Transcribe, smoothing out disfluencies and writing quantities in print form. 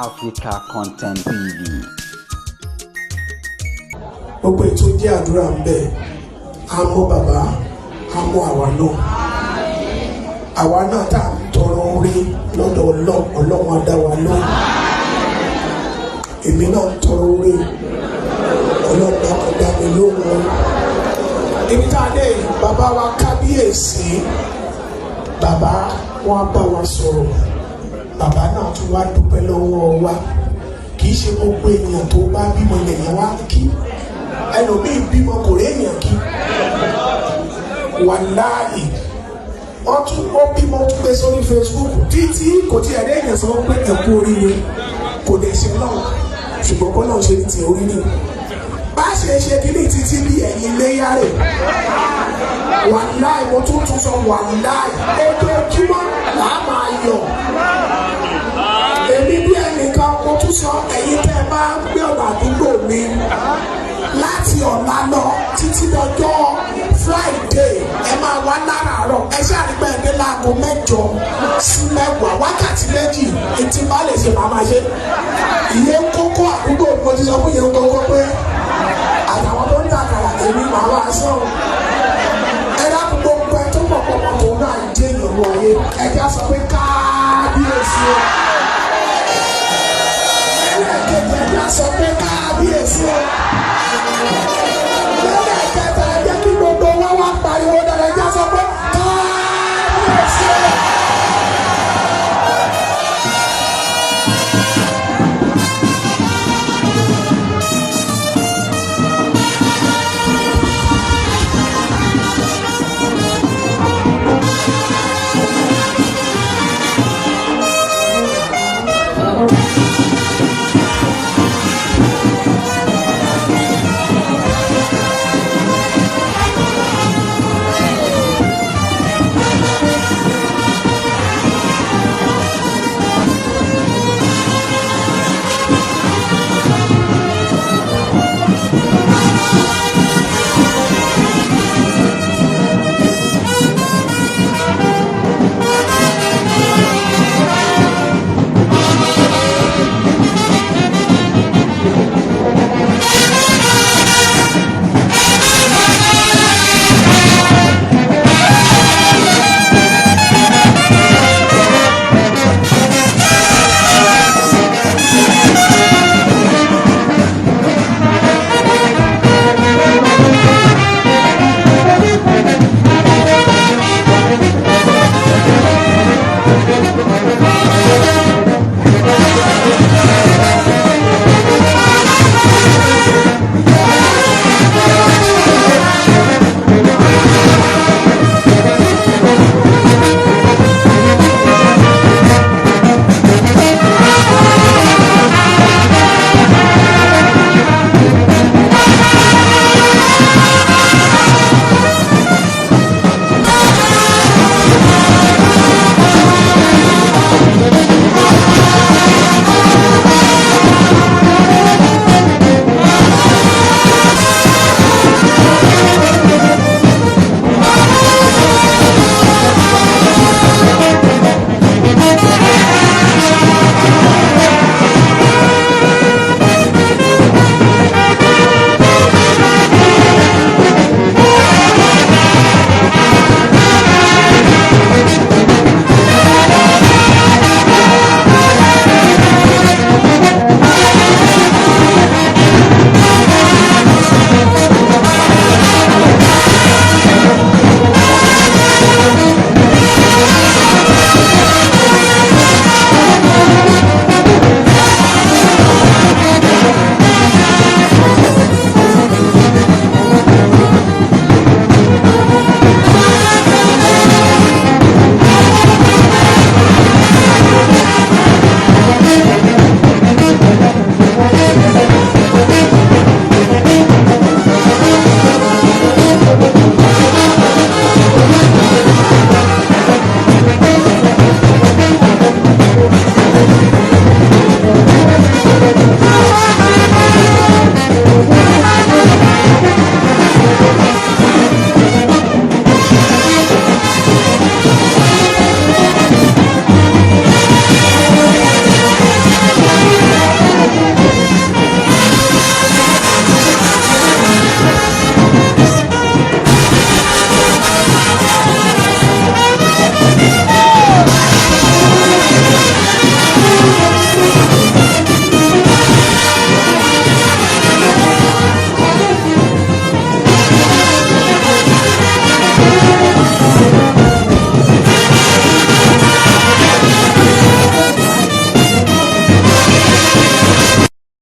Africa Content TV. Gbogbo ètò jẹ́ àdúrà ń bẹ, àmọ́ bàbá, àmọ́ àwa náà tá à ń tọrọ orí lọ́dọ̀ Ọlọ́run á dá wa lóhùn. Èmi náà ń tọrọ orí, Ọlọ́run á dá mi lóhùn. Ibi tá a dé bàbá wa kábíyèsí, bàbá wọn á bá wa sọ̀rọ̀, bàbá náà tún wá dúpẹ́ lọ́wọ́ wa. Kì í ṣe gbogbo èèyàn tó bá bímọ lèèyàn wá kí. Ẹlòmíì bímọ kò rí èèyàn kí. Wàláhì wọ́n bímọ tún gbé sórí Facebook títí kò tí ẹ̀rẹ́ èèyàn sọ pé ẹ̀kú oríire kò dẹ̀ ṣe náà, ṣùgbọ́n kọ́ náà ṣe ní ti orí ni. Bá ṣe ṣe kí ní títí bí ẹ̀yin léyà rẹ̀. Wàláhì mo tún sọ wàláhì ojoojúmọ́ là á máa yọ̀. Èmi bí ẹnìkan mo tún sọ ẹ̀yin tẹ́ ẹ bá gbé ọ̀nà àdúgbò mi láti ọ̀la lọ títí dọjọ́ Friday ẹ máa wá láràárọ̀ ẹ ṣàrígbẹ́ ẹ̀ ní láago 8 sí 10 wákàtí méjì etí bá lè ṣe máa máa ṣe. Ìyẹn kókó àdúgbò mo ti sọ fún yẹn kókó pé àtàwọn tó ń dàkàrà èmi màá wá sàn. Ẹ dákun gbogbo ẹ tó pọ̀ tó náà ń dé èèyàn wọ̀nyé ẹ já sọ pé kábíyèsí o. Ẹlẹ́ẹ̀kejì ẹ já sọ pé kábíyèsí o.